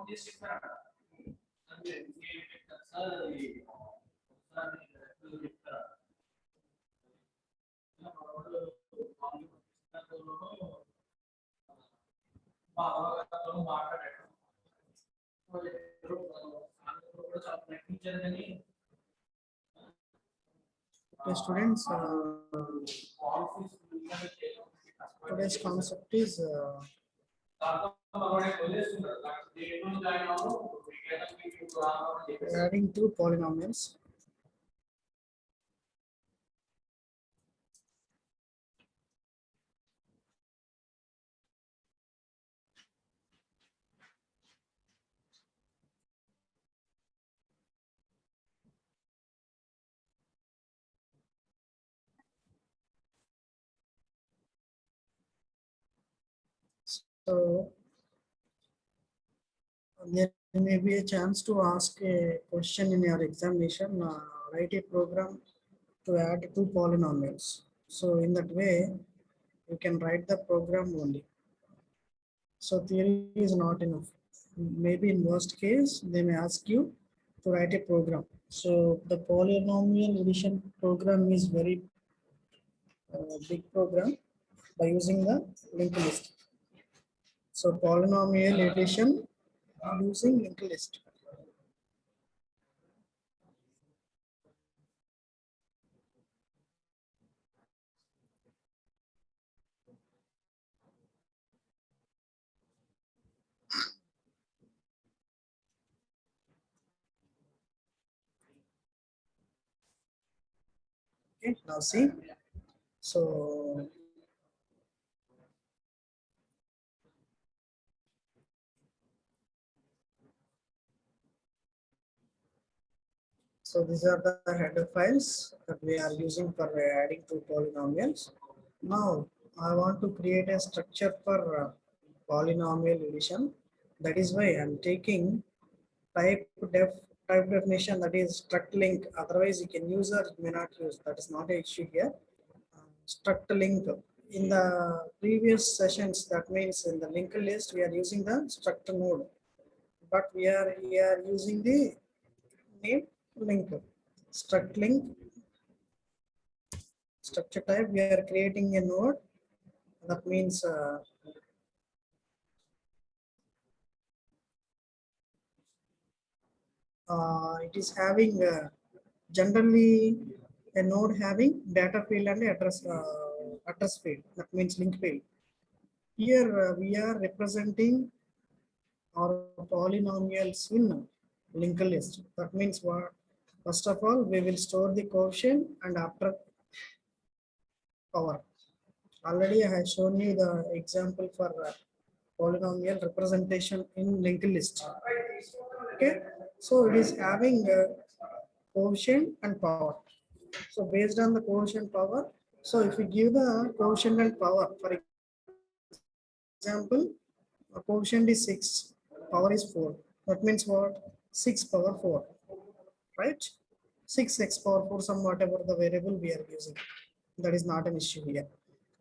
Okay, students, today's concept is adding two polynomials. So there may be a chance to ask a question in your examination. Write a program to add two polynomials. So in that way, you can write the program only. So theory is not enough. Maybe in worst case, they may ask you to write a program. So the polynomial addition program is very big program by using the linked list. So polynomial addition using linked list. Okay, now see. So these are the header files that we are using for adding two polynomials. Now I want to create a structure for polynomial addition. That is why I'm taking type definition, that is struct link. Otherwise you can use or you may not use. That is not an issue here. Struct link. In the previous sessions, that means in the linked list we are using the struct node, but we are here using the name link. Struct link structure type, we are creating a node. That means it is having generally a node having data field and address field. That means link field. Here we are representing our polynomials in linked list. That means what? First of all, we will store the quotient and after power. Already I have shown you the example for polynomial representation in linked list. Okay, so it is having quotient and power. So based on the quotient power, so if we give the quotient and power, for example, quotient is 6, power is 4. That means what? 6 power 4, right? 6x power 4, some whatever the variable we are using. That is not an issue here.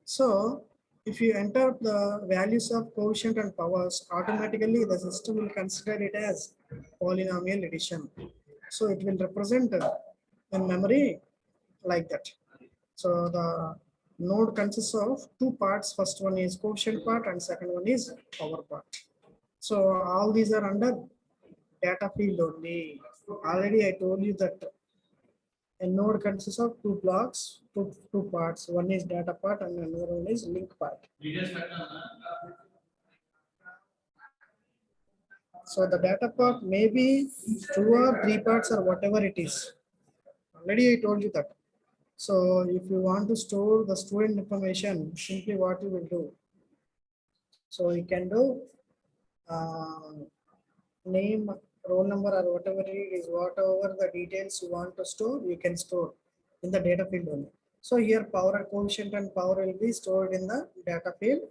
So if you enter the values of quotient and powers, automatically the system will consider it as polynomial addition. So it will represent in memory like that. So the node consists of two parts. First one is quotient part and second one is power part. So all these are under data field only. Already I told you that a node consists of two blocks, two parts. One is data part and another one is link part. So the data part may be 2 or 3 parts or whatever it is. Already I told you that. So if you want to store the student information, simply what you will do. So you can do name, roll number or whatever it is, whatever the details you want to store, you can store in the data field only. So here power quotient and power will be stored in the data field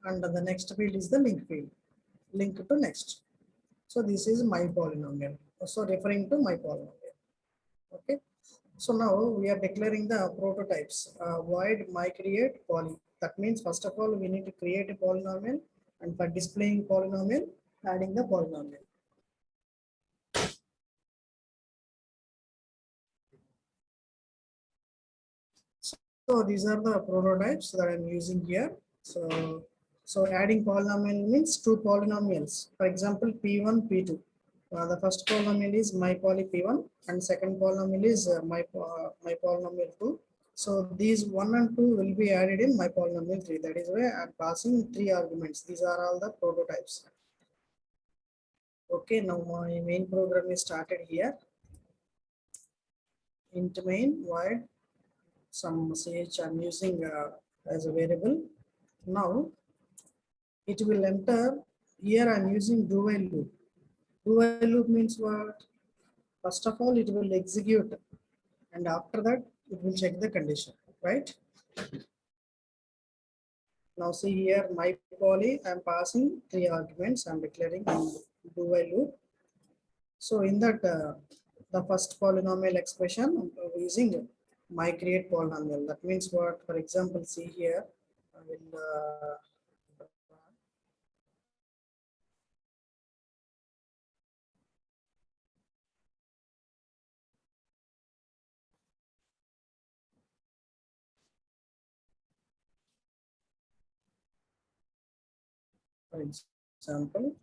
and the next field is the link field. Link to next. So this is my polynomial. So referring to my polynomial. Okay. So now we are declaring the prototypes. Void my create poly. That means first of all we need to create a polynomial, and for displaying polynomial, adding the polynomial. So these are the prototypes that I'm using here. So adding polynomial means two polynomials. For example, P1, P2. The first polynomial is my poly P1 and second polynomial is my polynomial 2. So these 1 and 2 will be added in my polynomial 3. That is why I'm passing 3 arguments. These are all the prototypes. Okay, now my main program is started here. Int main void some ch I'm using as a variable. Now it will enter here. I'm using do while loop. Do while loop means what? First of all, it will execute, and after that, it will check the condition, right? Now see here, my poly, I'm passing 3 arguments. I'm declaring in do while loop. So in that, the first polynomial expression, I'm using my create polynomial. That means what? For example, see here, I will for example,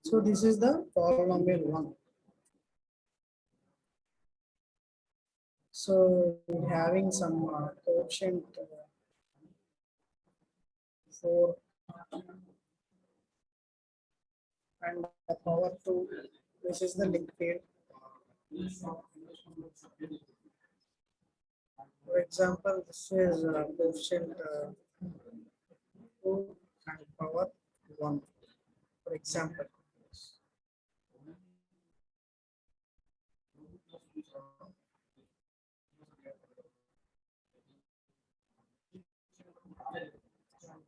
so this is the polynomial one. So having some quotient 4 and the power 2. This is the link field. For example, this is quotient 2 and power 1. For example,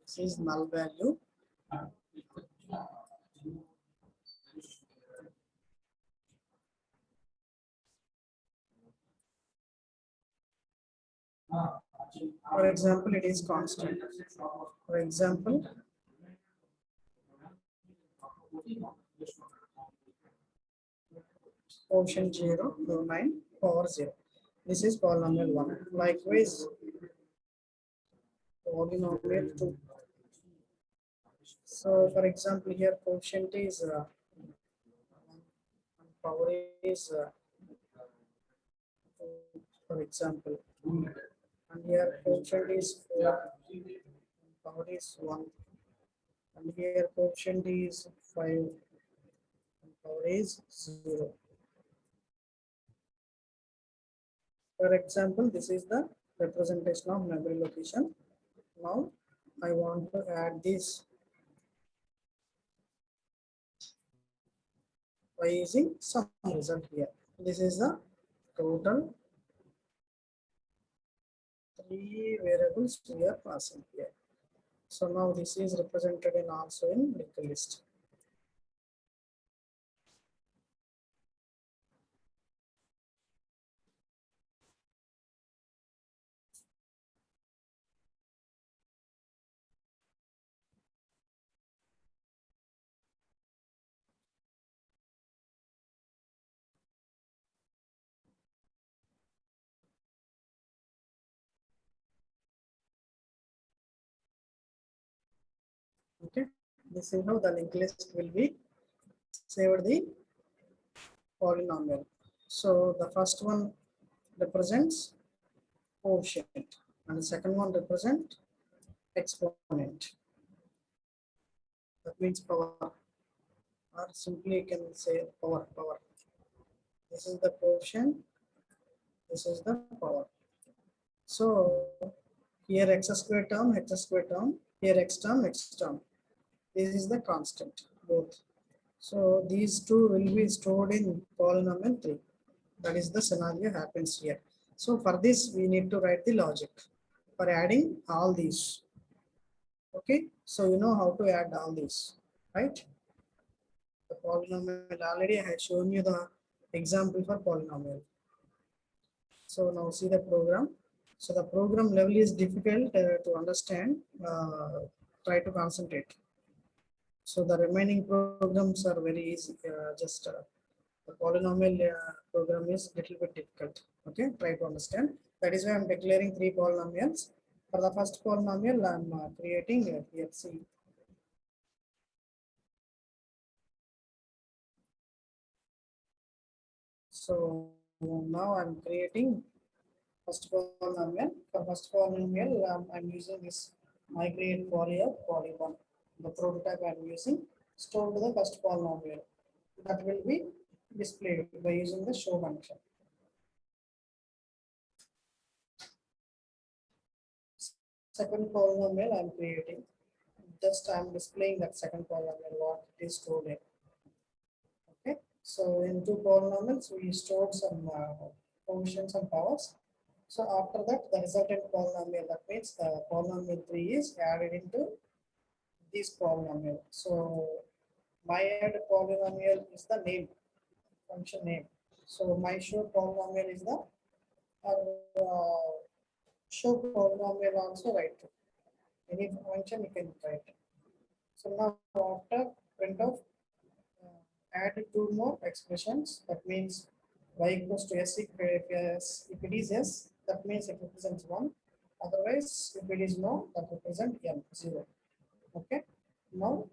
this is null value. For example, it is constant. For example, quotient 0, no 9, power 0. This is polynomial 1. Likewise, polynomial 2. So, for example, here quotient is power is for example, and here quotient is 4, power is 1, and here quotient is 5, and power is 0. For example, this is the representation of memory location. Now, I want to add this by using some result here. This is the total 3 variables we are passing here. So now this is represented in also in linked list. Okay, this is how the linked list will be saved the polynomial. So the first one represents quotient and the second one represent exponent. That means power, or simply you can say power. This is the quotient This is the power. So here x square term, here x term. This is the constant, both. So these two will be stored in polynomial 3. That is the scenario happens here. So for this, we need to write the logic for adding all these. Okay, so you know how to add all these, right? The polynomial, already I had shown you the example for polynomial. So now see the program. So the program level is difficult to understand. Try to concentrate. So the remaining programs are very easy. Just the polynomial program is little bit difficult. Okay, try to understand. That is why I'm declaring 3 polynomials. For the first polynomial, I'm creating here. See. So now I'm creating first polynomial. For first polynomial, I'm using this migrate poly of poly1. The prototype I'm using stored to the first polynomial. That will be displayed by using the show function. Second polynomial I'm creating. Just I'm displaying that second polynomial what it is stored in. Okay. So in 2 polynomials we stored some coefficients and powers. So after that, the resultant polynomial, that means the polynomial 3 is added into this polynomial. So my add polynomial is the name, function name. So my show polynomial is the show polynomial also write. Any function you can write. So now after print of add 2 more expressions. That means y equals to s if it is s, that means it represents 1. Otherwise, if it is no, that represents m 0. Okay. Now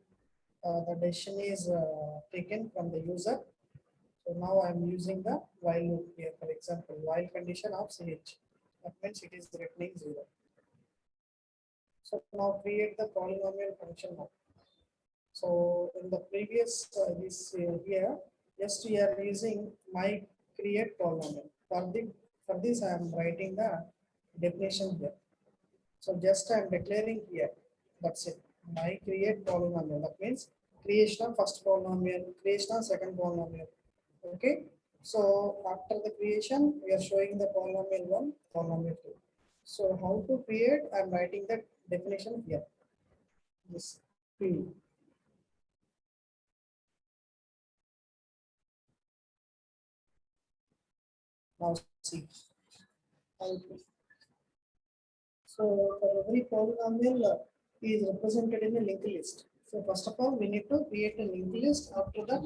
the decision is taken from the user. So now I'm using the while loop here. For example, while condition of ch. That means it is returning 0. So now create the polynomial function now. So in the previous this here, just we are using my create polynomial. For this I am writing the definition here. So just I am declaring here. That's it. My create polynomial. That means creation of first polynomial, creation of second polynomial. Okay. So after the creation, we are showing the polynomial 1, polynomial 2. So how to create? I am writing the definition here. This P. Now see. So for every polynomial is represented in a linked list. So first of all, we need to create a linked list. After that,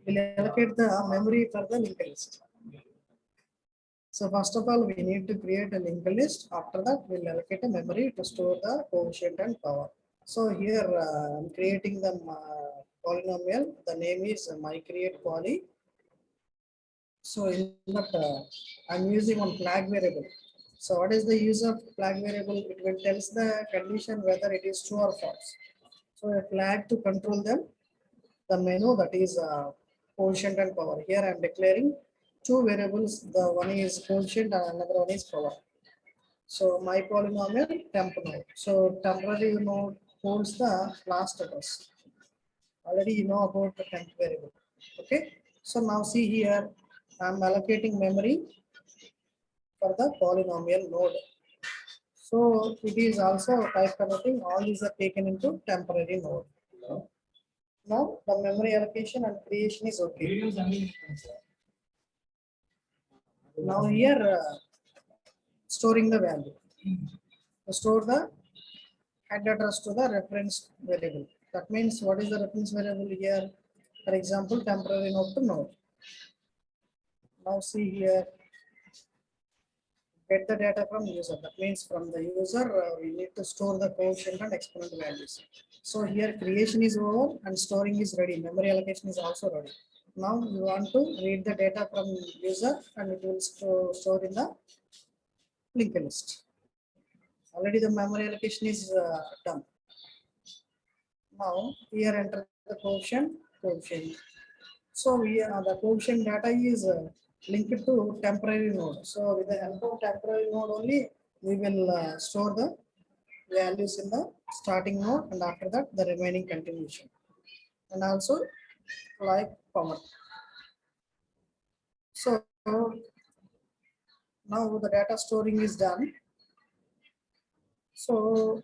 we'll allocate the memory for the linked list. So first of all, we need to create a linked list. After that, we'll allocate a memory to store the coefficient and power. So here I'm creating the polynomial. The name is my create poly. So in that I'm using one flag variable. So what is the use of flag variable? It will tells the condition whether it is true or false. So a flag to control them, the menu that is quotient and power. Here I am declaring 2 variables. The one is quotient and another one is power. So my polynomial temp node. So temporary node holds the last address. Already you know about the temp variable. Okay. So now see here, I am allocating memory for the polynomial node. So it is also type converting. All these are taken into temporary node. Now the memory allocation and creation is okay. Now here storing the value. Store the head address to the reference variable. That means what is the reference variable here? For example, temporary node to node. Now see here, get the data from user. That means from the user, we need to store the quotient and exponent values. So here creation is over and storing is ready. Memory allocation is also ready. Now we want to read the data from user and it will store in the linked list. Already the memory allocation is done. Now here enter the coefficient. So we the coefficient data is linked to temporary node. So with the help of temporary node only, we will store the values in the starting node, and after that the remaining continuation, and also like power. So now the data storing is done. So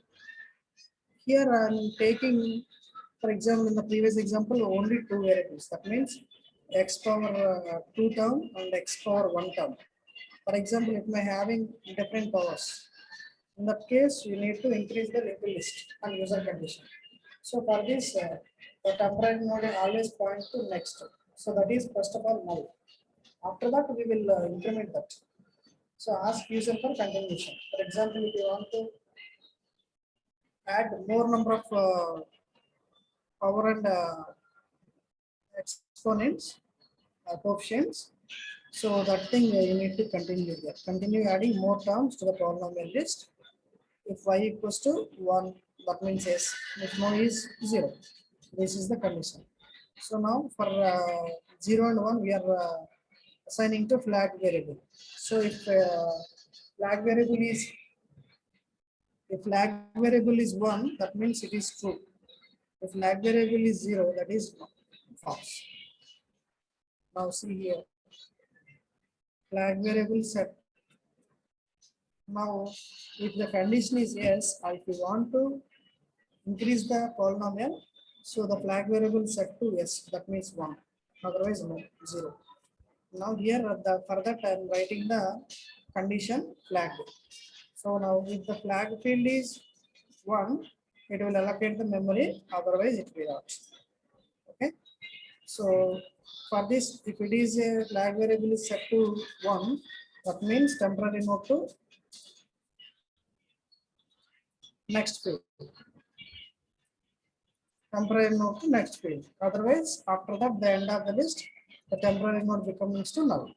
here I'm taking, for example, in the previous example, only two variables. That means x power 2 term and x power 1 term. For example, it may having different powers. In that case, you need to increase the linked list and user condition. So for this, the temporary node always point to next. So that is first of all null. After that, we will implement that. So ask user for continuation. For example, if you want to add more number of power and exponents, coefficients. So that thing you need to continue there. Continue adding more terms to the polynomial list. If y equals to 1, that means yes. If no is 0. This is the condition. So now for 0 and 1, we are assigning to flag variable. So flag variable is if flag variable is 1, that means it is true. If flag variable is 0, that is false. Now see here, flag variable set. Now, if the condition is yes, if you want to increase the polynomial, so the flag variable set to yes, that means 1. Otherwise, no, 0. Now here, for that I am writing the condition flag. So now if the flag field is 1, it will allocate the memory, otherwise it will not. Okay. So for this, if it is a flag variable is set to 1, that means temporary node to next field. Temporary node to next field. Otherwise, after that, the end of the list, the temporary node becomes to null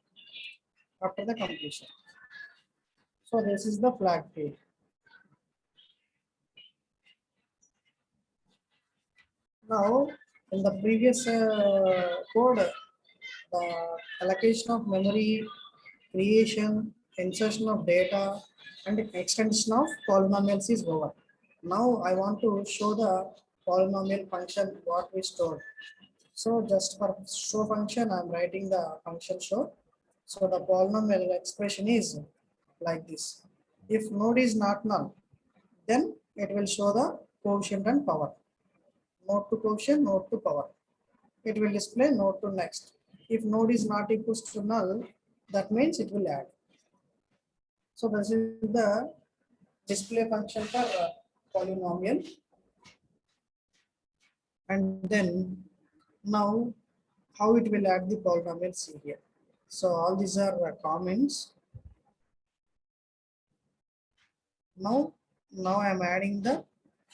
after the completion. So this is the flag field. Now, in the previous code, the allocation of memory, creation, insertion of data, and extension of polynomials is over. Now I want to show the polynomial function what we stored. So just for show function, I'm writing the function show. So the polynomial expression is like this. If node is not null, then it will show the coefficient and power. Node to coefficient, node to power. It will display node to next. If node is not equals to null, that means it will add. So this is the display function for polynomial. And then now how it will add the polynomials here. So all these are comments. Now I am adding the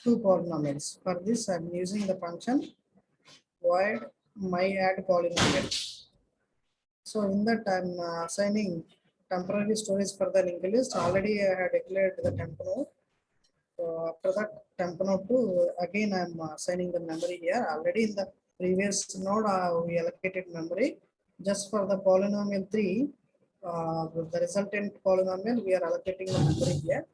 two polynomials. For this I am using the function void my add polynomial. So in that I am assigning temporary storage for the linked list. Already I had declared the temp node. So after that temp node 2, again I am assigning the memory here. Already in the previous node we allocated memory. Just for the polynomial 3, the resultant polynomial, we are allocating the memory here.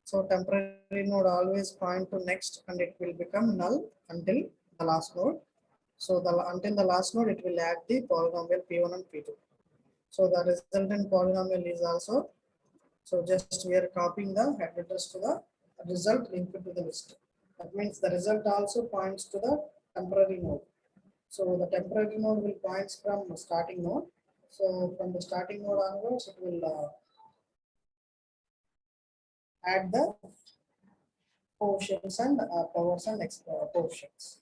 So temporary node always point to next, and it will become null until the last node. So until the last node, it will add the polynomial P1 and P2. So the resultant polynomial is also, so just we are copying the head address to the result linked to the list. That means the result also points to the temporary node. So the temporary node will points from the starting node. So from the starting node onwards, it will add the coefficients and powers and coefficients.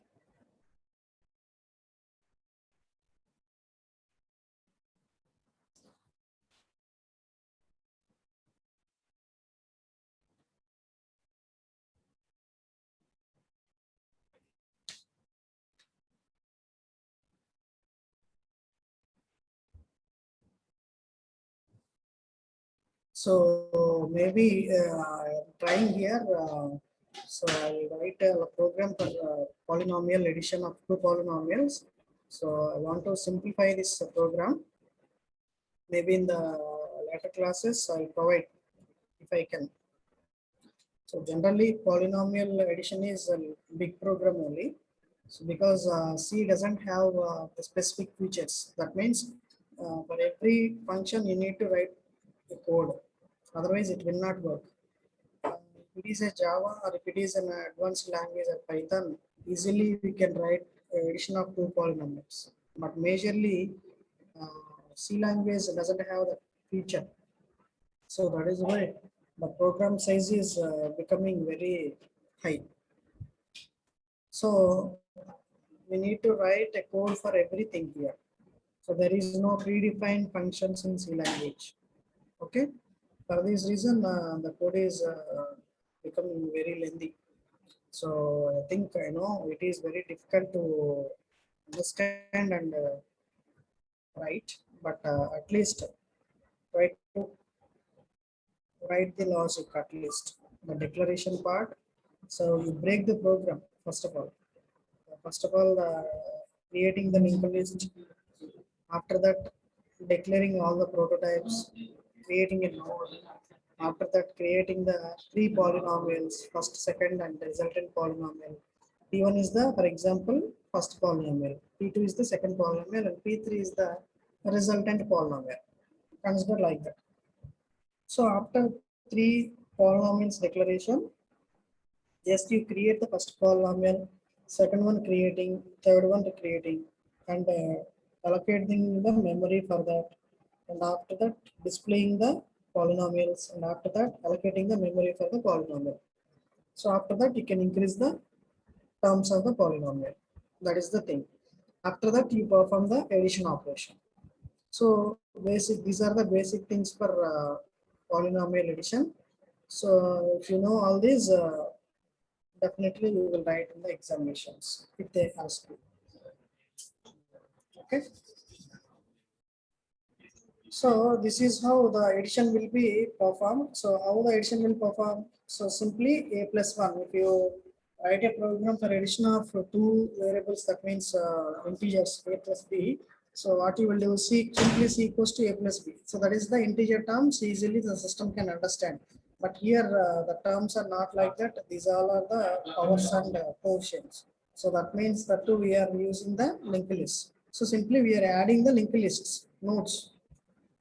So maybe trying here So I will write a program for polynomial addition of two polynomials. So I want to simplify this program. Maybe in the later classes I'll provide if I can. So generally polynomial addition is a big program only. So because C doesn't have the specific features. That means for every function you need to write a code. Otherwise it will not work. If it is a Java or if it is an advanced language or Python, easily we can write addition of two polynomials. But majorly C language doesn't have that feature. So that is why the program size is becoming very high. So we need to write a code for everything here. So there is no predefined functions in C language. Okay. For this reason, the code is becoming very lengthy. So I think I know it is very difficult to understand and write, but at least try to write the logic at least the declaration part. So you break the program first of all. First of all, creating the linked list. After that, declaring all the prototypes, creating a node. After that, creating the three polynomials, first, second, and resultant polynomial. P1 is the, for example, first polynomial. P2 is the second polynomial, and P3 is the resultant polynomial. Consider like that. So after three polynomials declaration, just you create the first polynomial, second one creating, third one creating, and allocating the memory for that. And after that, displaying the polynomials, and after that, allocating the memory for the polynomial. So after that, you can increase the terms of the polynomial. That is the thing. After that, you perform the addition operation. So basic, these are the basic things for polynomial addition. So if you know all these, definitely you will write in the examinations if they ask you. Okay. So this is how the addition will be performed. So how the addition will perform? So simply a plus one. If you write a program for addition of two variables, that means integers a plus b. So what you will do, c simply c equals to a plus b. So that is the integer terms. Easily the system can understand. But here the terms are not like that. These all are the powers and coefficients. So that means that too we are using the linked list. So simply we are adding the linked lists nodes.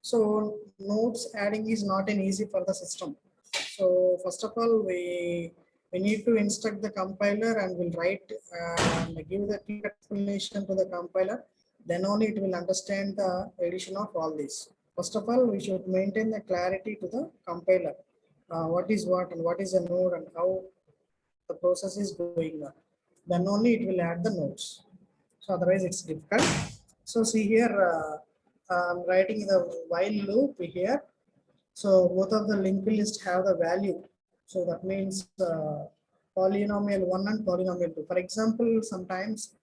So nodes adding is not an easy for the system. So first of all, we need to instruct the compiler and we'll write and give the clear explanation to the compiler. Then only it will understand the addition of all this. First of all, we should maintain the clarity to the compiler. What is what and what is a node and how the process is going on. Then only it will add the nodes. So otherwise it's difficult. So see here, I'm writing the while loop here. So both of the linked list have the value. So that means polynomial 1 and polynomial 2. For example, sometimes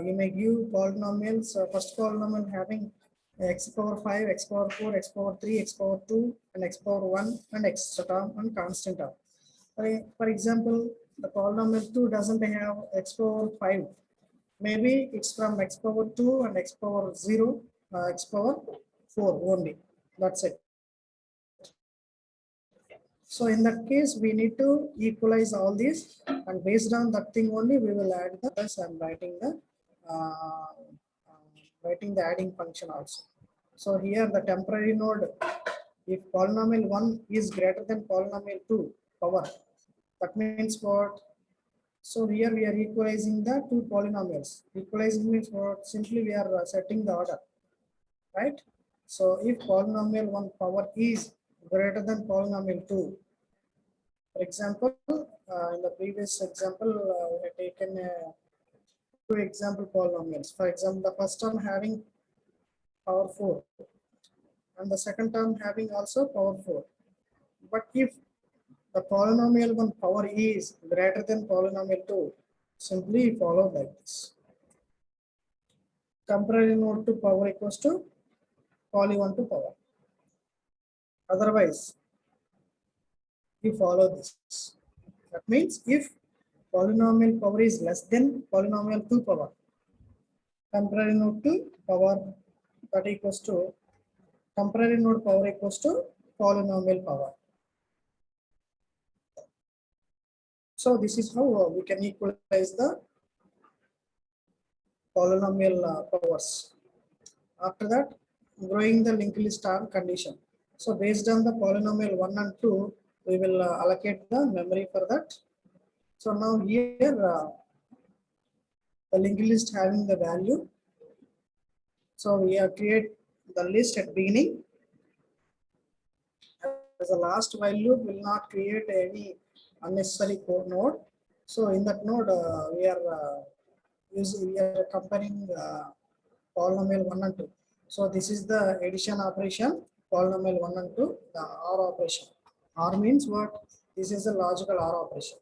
you may give polynomials, first polynomial having x power 5, x power 4, x power 3, x power 2, and x power 1, and etc. and constant term. For example, the polynomial 2 doesn't have x power 5. Maybe it's from x power 2 and x power 0, x power 4 only. That's it. So in that case, we need to equalize all these, and based on that thing only, we will add the. Thus, I'm uh, writing the adding function also. So here the temporary node, if polynomial 1 is greater than polynomial 2 power, that means what? So here we are equalizing the two polynomials. Equalizing means what? Simply we are setting the order, right? So if polynomial 1 power is greater than polynomial 2, for example, in the previous example, we have taken two example polynomials. For example, the first term having power 4 and the second term having also power 4. But if the polynomial 1 power is greater than polynomial 2, simply follow like this. Temporary node to power equals to poly 1 to power. Otherwise, we follow this. That means if polynomial power is less than polynomial 2 power, temporary node to power that equals to temporary node power equals to polynomial power. So this is how we can equalize the polynomial powers. After that, growing the linked list arm condition. So based on the polynomial 1 and 2, we will allocate the memory for that. So now here the linked list having the value. So we have create the list at beginning. As a last while loop will not create any unnecessary code node. So in that node we are comparing polynomial 1 and 2. So this is the addition operation, polynomial 1 and 2, the OR operation. OR means what? This is a logical OR operation.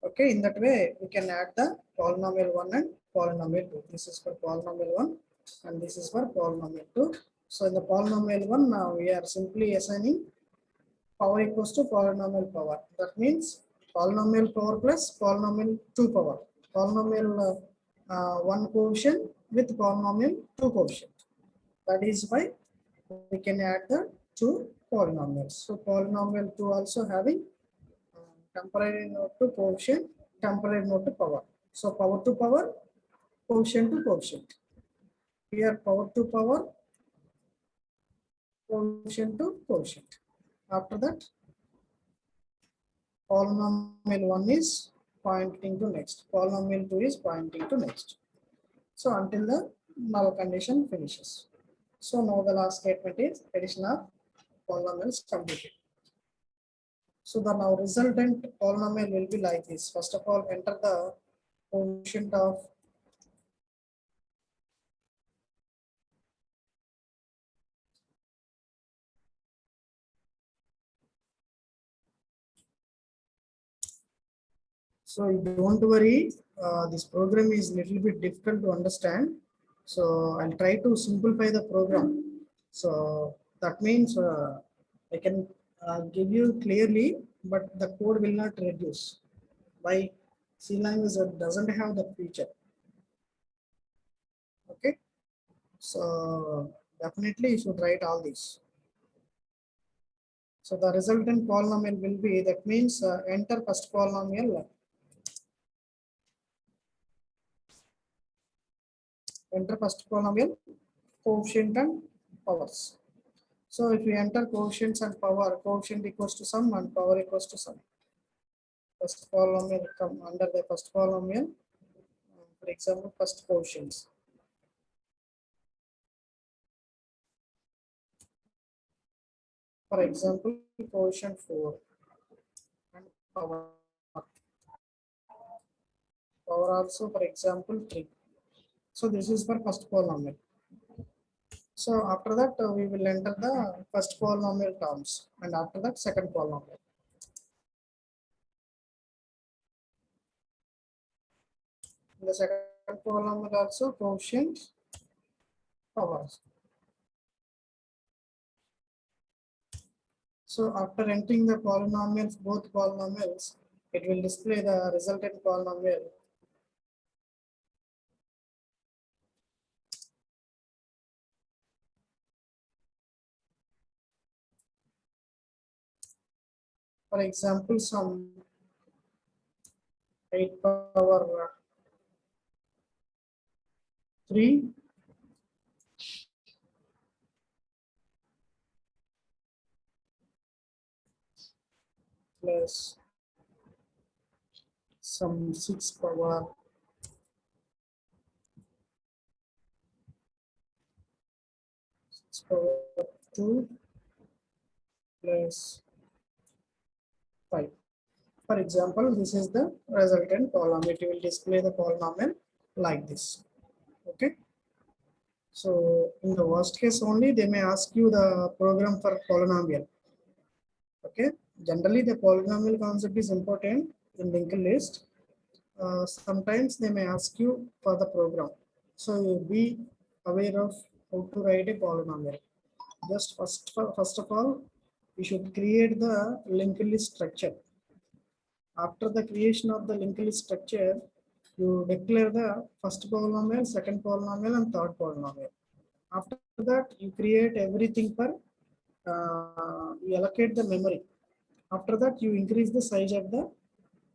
Okay, in that way we can add the polynomial 1 and polynomial 2. This is for polynomial 1 and this is for polynomial 2. So in the polynomial 1 now we are simply assigning power equals to polynomial power. That means polynomial power plus polynomial 2 power. Polynomial 1 coefficient with polynomial 2 coefficient. That is why we can add the two polynomials. So polynomial 2 also having temporary node to coefficient, temporary node to power. So power to power, coefficient to coefficient. Here power to power, coefficient to coefficient. After that, polynomial 1 is pointing to next, polynomial 2 is pointing to next. So until the null condition finishes. So now the last statement is addition of polynomials completed. So the now resultant polynomial will be like this. First of all, enter the coefficient of so don't worry, this program is little bit difficult to understand. So I'll try to simplify the program. So that means I can give you clearly, but the code will not reduce. Why? C language doesn't have that feature. Okay. So definitely you should write all these. So the resultant polynomial will be, that means enter first polynomial, coefficient and powers. So if we enter coefficients and power, coefficient equals to sum and power equals to sum. First polynomial come under the first polynomial, for example, first coefficients. For example, coefficient 4 and power. Power also, for example, 3. So this is for first polynomial. So after that, we will enter the first polynomial terms, and after that, second polynomial. In the second polynomial also coefficient, powers. So after entering the polynomials, both polynomials, it will display the resultant polynomial. For example, some 8 power 3 plus some 6 power 2 plus 5. For example, this is the resultant polynomial. It will display the polynomial like this. Okay. So in the worst case only, they may ask you the program for polynomial. Okay. Generally, the polynomial concept is important in linked list. Sometimes they may ask you for the program. So you be aware of how to write a polynomial. Just first of all, you should create the linked list structure. After the creation of the linked list structure, you declare the first polynomial, second polynomial, and third polynomial. After that, you create everything for, you allocate the memory. After that, you increase the size of the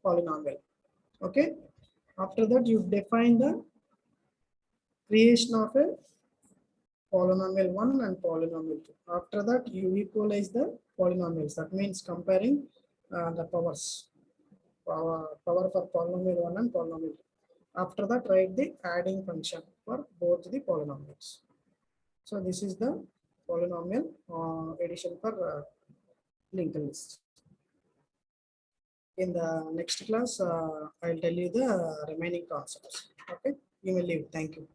polynomial. Okay. After that, you define the creation of a polynomial 1 and polynomial 2. After that, you equalize the polynomials. That means comparing the powers. Power for polynomial 1 and polynomial 2. After that, write the adding function for both the polynomials. So this is the polynomial addition for linked list. In the next class, I'll tell you the remaining concepts. Okay, you may leave. Thank you.